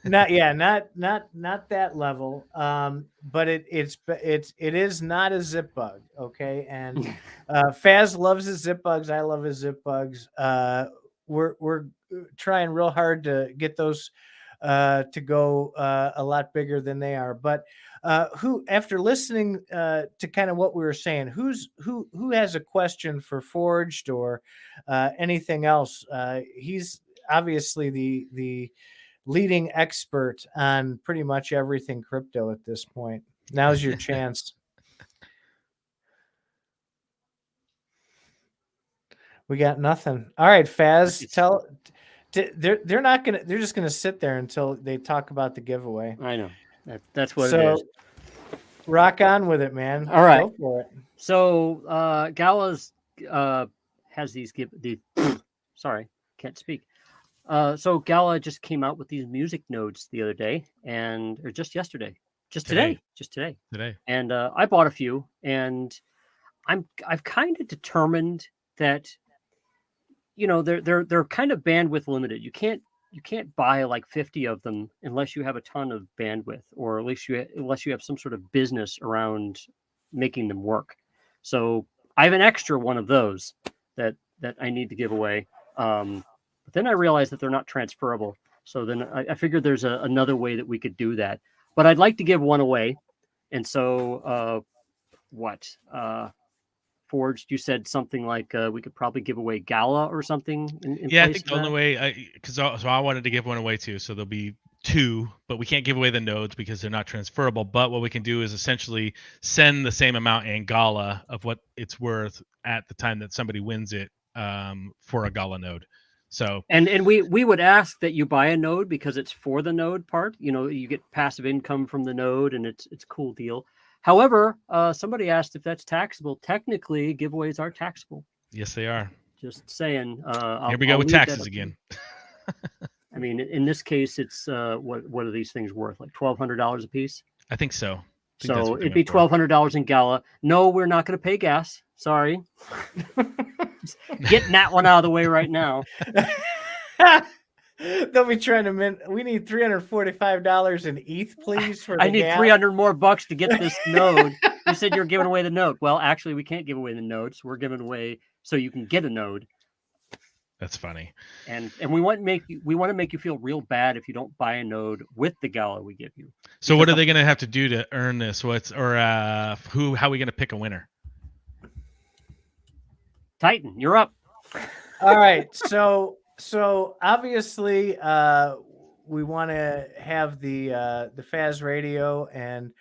Not that level. But it is not a zip bug. Okay, and Faz loves his zip bugs. I love his zip bugs. We're trying real hard to get those to go a lot bigger than they are. But who, after listening to kind of what we were saying, who has a question for Forged or anything else? He's obviously the leading expert on pretty much everything crypto at this point. Now's your chance. We got nothing. All right, Faz, tell. They're not gonna. They're just gonna sit there until they talk about the giveaway. I know. That's what it is. Rock on with it, man. All right. Go for it. So Gala's has these sorry, can't speak. So Gala just came out with these music nodes the other day, or just yesterday, today. And I bought a few, and I've kind of determined that, you know, they're kind of bandwidth limited. You can't buy like 50 of them unless you have a ton of bandwidth, or at least unless you have some sort of business around making them work. So I have an extra one of those that I need to give away. But then I realized that they're not transferable. So then I figured there's another way that we could do that. But I'd like to give one away. And so Forged, you said something like we could probably give away Gala or something. Yeah, I think the only way, because I wanted to give one away too, so there'll be two, but we can't give away the nodes because they're not transferable. But what we can do is essentially send the same amount in Gala of what it's worth at the time that somebody wins it for a Gala node. So and we would ask that you buy a node because it's for the node part. You know, you get passive income from the node, and it's a cool deal. However, somebody asked if that's taxable. Technically, giveaways are taxable. Yes, they are. Just saying. Here we go with taxes again. I mean, in this case, it's what are these things worth? Like $1,200 a piece? I think so. So it'd be $1,200 in Gala. No, we're not going to pay gas. Sorry. Getting that one out of the way right now. They'll be trying to we need $345 in ETH, please. I need $300 more bucks to get this node. You said you're giving away the node. Well, actually, we can't give away the nodes. We're giving away so you can get a node. That's funny. And we want to make you feel real bad if you don't buy a node with the Gala we give you. So what are they going to have to do to earn this? How are we going to pick a winner? Titan, you're up. All right. So obviously we want to have the FazRadio and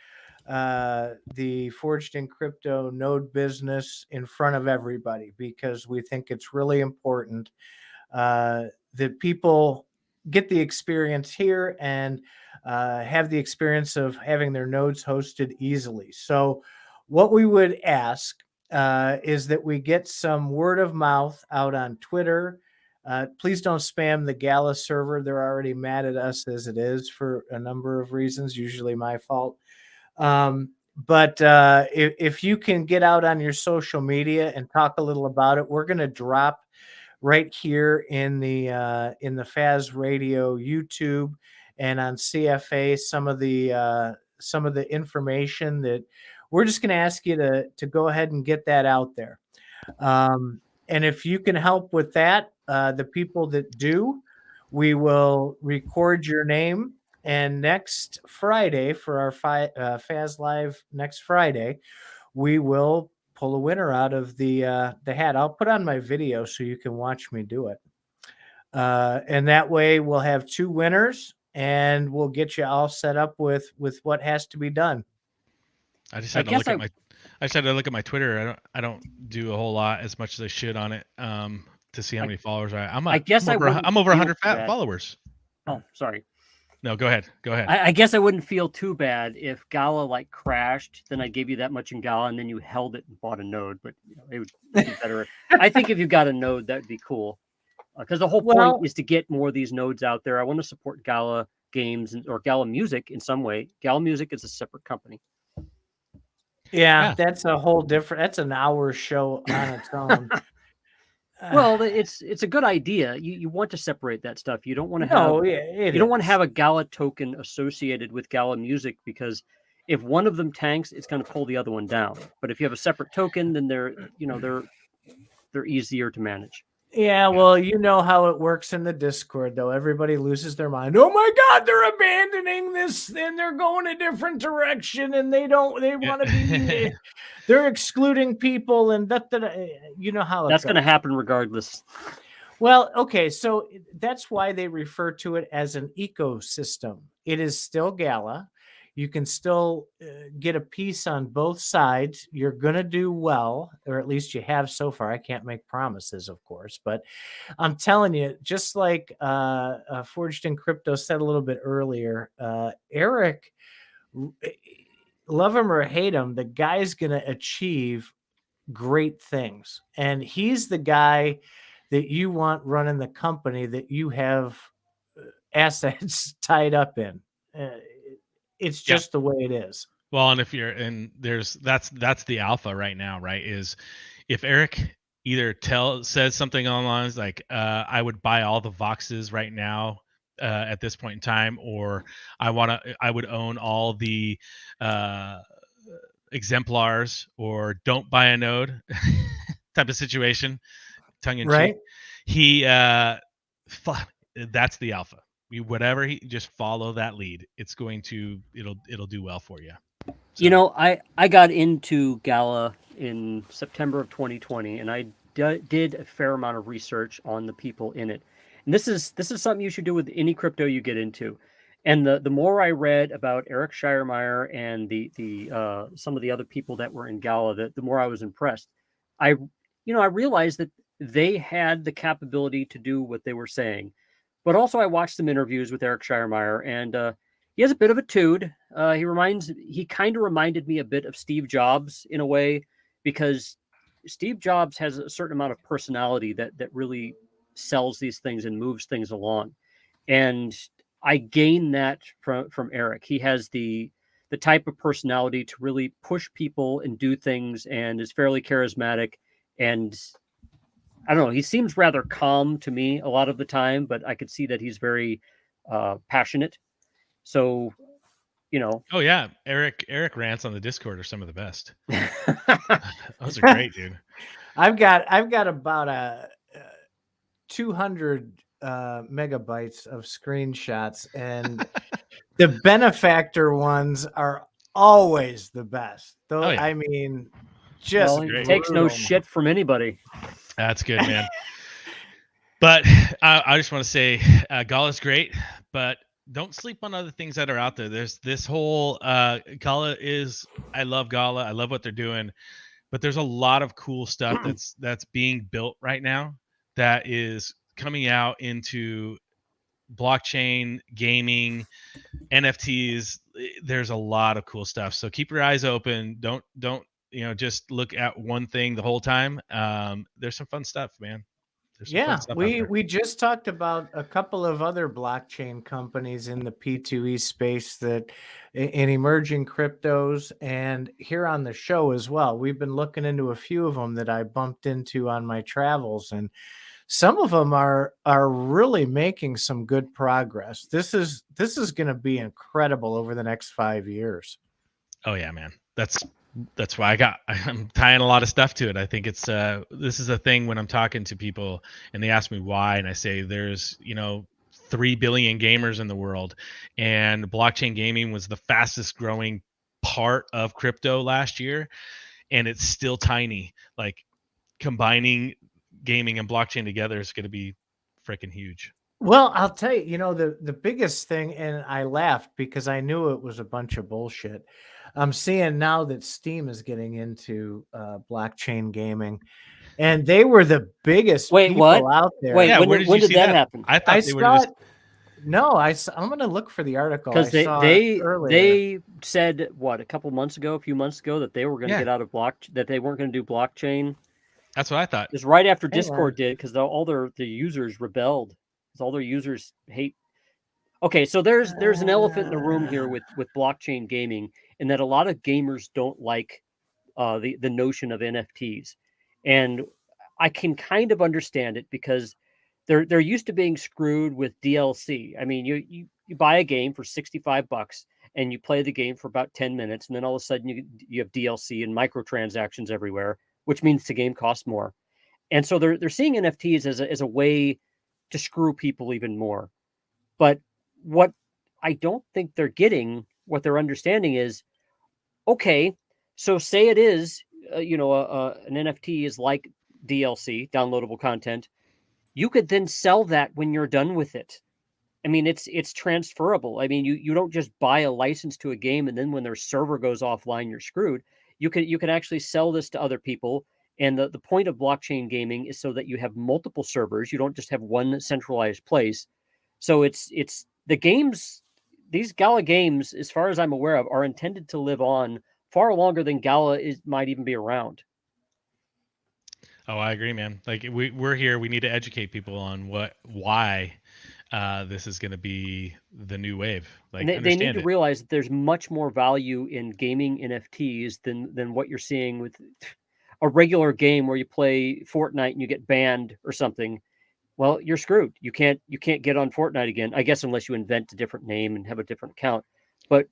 the ForgedInCrypto node business in front of everybody, because we think it's really important that people get the experience here and have the experience of having their nodes hosted easily. So what we would ask is that we get some word of mouth out on Twitter. Please don't spam the Gala server. They're already mad at us as it is for a number of reasons, usually my fault. But if you can get out on your social media and talk a little about it, we're going to drop right here in the FazRadio YouTube and on CFA some of the information that we're just going to ask you to go ahead and get that out there. And if you can help with that, the people that do, we will record your name. And next Friday for our Faz Live next Friday, we will pull a winner out of the hat. I'll put on my video so you can watch me do it. And that way we'll have 2 winners and we'll get you all set up with what has to be done. I just had to look at my Twitter. I don't do a whole lot as much as I should on it to see how many followers I'm over 100 followers. Oh, sorry. No, go ahead. I guess I wouldn't feel too bad if Gala like crashed, then I gave you that much in Gala and then you held it and bought a node, but it would be better. I think if you got a node, that'd be cool. Because the whole point is to get more of these nodes out there. I want to support Gala games or Gala music in some way. Gala music is a separate company. Yeah, that's a whole different. That's an hour show on its own. Well, it's a good idea. You want to separate that stuff. You don't want to have you don't want to have a Gala token associated with Gala music because if one of them tanks, it's going to pull the other one down. But if you have a separate token, then they're easier to manage. Yeah, well, you know how it works in the Discord, though. Everybody loses their mind. Oh my God, they're abandoning this, and they're going a different direction, and they want to be. They're excluding people, and you know how that's going to happen regardless. Well, okay, so that's why they refer to it as an ecosystem. It is still Gala. You can still get a piece on both sides. You're going to do well, or at least you have so far. I can't make promises, of course, but I'm telling you, just like ForgedInCrypto said a little bit earlier, Eric, love him or hate him, the guy's going to achieve great things. And he's the guy that you want running the company that you have assets tied up in. It's just the way it is. Well, and if you're that's the alpha right now, right? Is if Eric either says something online like I would buy all the Voxes right now at this point in time, or I would own all the exemplars, or don't buy a node type of situation, tongue in cheek. He that's the alpha. Whatever he just follow that lead, it'll do well for you. So. You know, I got into Gala in September of 2020, and I did a fair amount of research on the people in it. And this is something you should do with any crypto you get into. And the more I read about Eric Schiermeier and the some of the other people that were in Gala, the more I was impressed. I realized that they had the capability to do what they were saying. But also I watched some interviews with Eric Schiermeier, and he has a bit of a tood. He kind of reminded me a bit of Steve Jobs in a way, because Steve Jobs has a certain amount of personality that really sells these things and moves things along. And I gain that from Eric. He has the type of personality to really push people and do things, and is fairly charismatic. And I don't know, he seems rather calm to me a lot of the time, but I could see that he's very passionate. So, Oh yeah, Eric rants on the Discord are some of the best. Those are great, dude. I've got about 200 megabytes of screenshots, and the benefactor ones are always the best. Though I mean, just he takes no shit from anybody. That's good, man. But I just want to say Gala's great, but don't sleep on other things that are out there. There's this whole Gala is, I love Gala. I love what they're doing, but there's a lot of cool stuff that's being built right now that is coming out into blockchain, gaming, NFTs. There's a lot of cool stuff. So keep your eyes open. Don't just look at one thing the whole time. There's some fun stuff, man. We just talked about a couple of other blockchain companies in the P2E space that in emerging cryptos, and here on the show as well. We've been looking into a few of them that I bumped into on my travels, and some of them are really making some good progress. This is going to be incredible over the next 5 years. Oh yeah, man. That's why I'm tying a lot of stuff to it. I think it's this is a thing when I'm talking to people and they ask me why, and I say there's 3 billion gamers in the world, and blockchain gaming was the fastest growing part of crypto last year, and it's still tiny. Like, combining gaming and blockchain together is going to be freaking huge. Well, I'll tell you, the biggest thing, and I laughed because I knew it was a bunch of bullshit. I'm seeing now that Steam is getting into blockchain gaming, and they were the biggest Wait, people what? out there. Wait, Yeah, when where did, did when you did see that that? happen? I thought I they were saw just it. No, I'm going to look for the article. Because I saw they it earlier. they said what, a few months ago, that they were going to Yeah. get out of that they weren't going to do blockchain. That's what I thought. It's right after Hang Discord on. did, because all the users rebelled. Because all their users hate. Okay, so there's an elephant in the room here with blockchain gaming, in that a lot of gamers don't like the notion of NFTs, and I can kind of understand it, because they're used to being screwed with DLC. I mean, you buy a game for $65 and you play the game for about 10 minutes, and then all of a sudden you have DLC and microtransactions everywhere, which means the game costs more. And so they're seeing NFTs as a way to screw people even more. But what I don't think they're getting, what they're understanding is, okay, so say it is, an NFT is like DLC, downloadable content. You could then sell that when you're done with it. I mean, it's transferable. I mean, you don't just buy a license to a game and then when their server goes offline, you're screwed. You can actually sell this to other people. And the point of blockchain gaming is so that you have multiple servers. You don't just have one centralized place. So it's the games, these GALA games, as far as I'm aware of, are intended to live on far longer than GALA might even be around. Oh, I agree, man. Like, we're here. We need to educate people on why this is going to be the new wave. Like, And they need to it. realize that there's much more value in gaming NFTs than what you're seeing with a regular game where you play Fortnite and you get banned or something. Well, you're screwed. You can't get on Fortnite again, I guess, unless you invent a different name and have a different account. But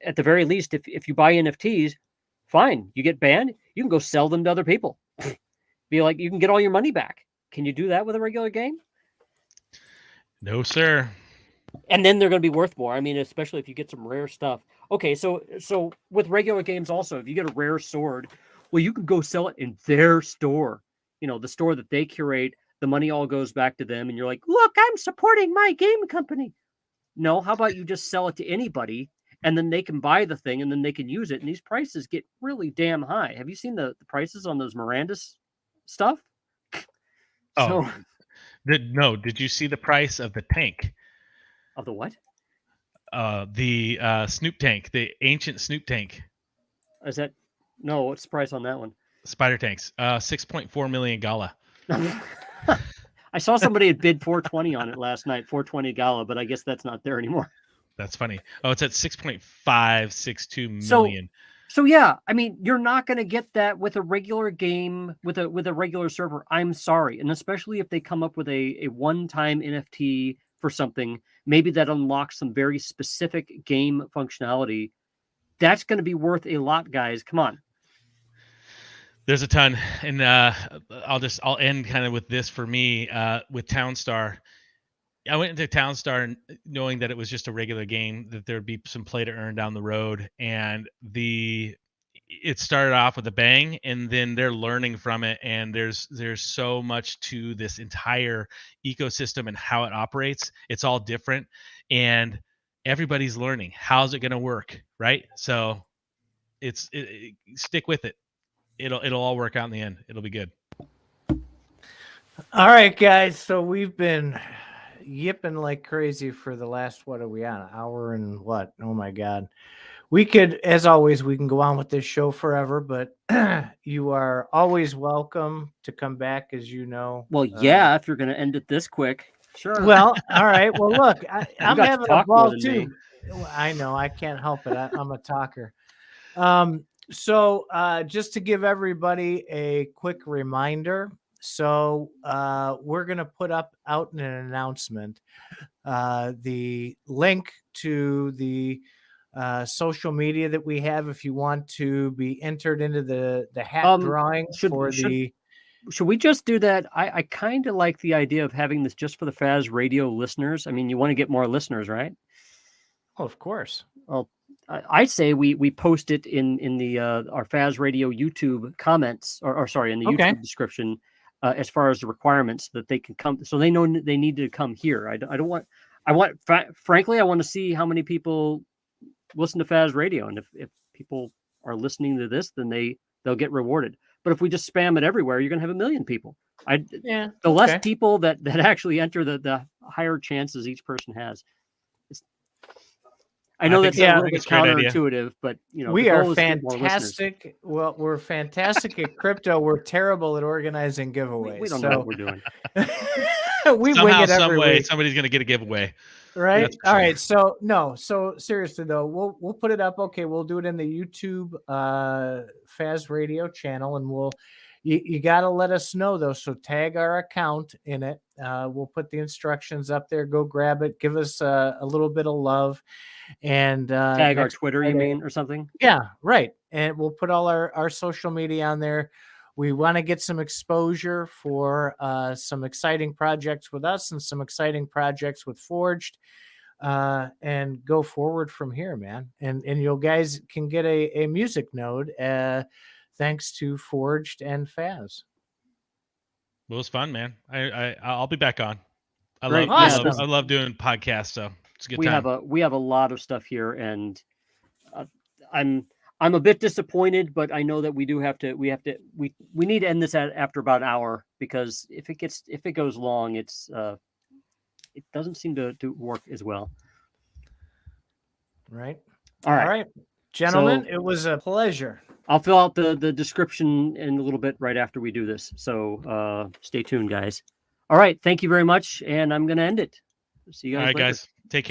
at the very least, if you buy NFTs, fine. You get banned, you can go sell them to other people. Be like, you can get all your money back. Can you do that with a regular game? No, sir. And then they're going to be worth more. I mean, especially if you get some rare stuff. Okay, so with regular games also, if you get a rare sword, well, you can go sell it in their store. The store that they curate. The money all goes back to them, and you're like, look, I'm supporting my game company. No, how about you just sell it to anybody, and then they can buy the thing, and then they can use it, and these prices get really damn high. Have you seen the prices on those Miranda's stuff? Oh, no. Did you see the price of the tank? Of the what? The Snoop tank, the ancient Snoop tank. Is that? No, what's the price on that one? Spider tanks. 6.4 million GALA. I saw somebody had bid 420 on it last night, 420 GALA, but I guess that's not there anymore. That's funny. Oh, it's at 6.562 million. So yeah, I mean, you're not going to get that with a regular game, with a regular server. I'm sorry. And especially if they come up with a one-time NFT for something, maybe that unlocks some very specific game functionality. That's going to be worth a lot, guys. Come on. There's a ton, and I'll end kind of with this for me with Townstar. I went into Townstar knowing that it was just a regular game, that there'd be some play to earn down the road, and it started off with a bang, and then they're learning from it, and there's so much to this entire ecosystem and how it operates. It's all different, and everybody's learning. How's it going to work, right? So stick with it. It'll all work out in the end. It'll be good. All right, guys. So we've been yipping like crazy for the last, what are we on? An hour and what? Oh my God. We could, as always, we can go on with this show forever, but you are always welcome to come back, as you know. Well, yeah, if you're going to end it this quick. Sure. Well, all right. Well, look, I'm got to having a talk more ball than too. me. I know. I can't help it. I'm a talker. So just to give everybody a quick reminder, So we're going to put out an announcement, the link to the social media that we have if you want to be entered into the hat drawing for the. Should we just do that? I kind of like the idea of having this just for the FazRadio listeners. I mean, you want to get more listeners, right? Oh, of course. Well, I say we post it in the our FazRadio YouTube comments, or sorry, in the YouTube description, as far as the requirements that they can come, so they know they need to come here. Frankly, I want to see how many people listen to FazRadio, and if people are listening to this, then they'll get rewarded. But if we just spam it everywhere, you're going to have 1 million people. The less people that actually enter, the higher chances each person has. I know that's a little bit counterintuitive, but we are fantastic. Well, we're fantastic at crypto. We're terrible at organizing giveaways. We don't know what we're doing. We wing it every week. Somebody's going to get a giveaway. Right. All right. So seriously though, we'll put it up. Okay. We'll do it in the YouTube FazRadio channel, and you got to let us know though. So tag our account in it. We'll put the instructions up there. Go grab it. Give us a little bit of love, and tag our Twitter, you mean, or something? Yeah. Right. And we'll put all our social media on there. We want to get some exposure for some exciting projects with us and some exciting projects with Forged, and go forward from here, man. And you guys can get a music node thanks to Forged and Faz. It was fun, man. I'll be back on. I love doing podcasts, so it's a good time. We have a lot of stuff here, and I'm a bit disappointed, but I know that we need to end this after about an hour, because if it goes long, it doesn't seem to work as well. Right. All right. Gentlemen, it was a pleasure. I'll fill out the description in a little bit right after we do this. So stay tuned, guys. All right. Thank you very much. And I'm going to end it. See you guys later. All right, guys. Take care.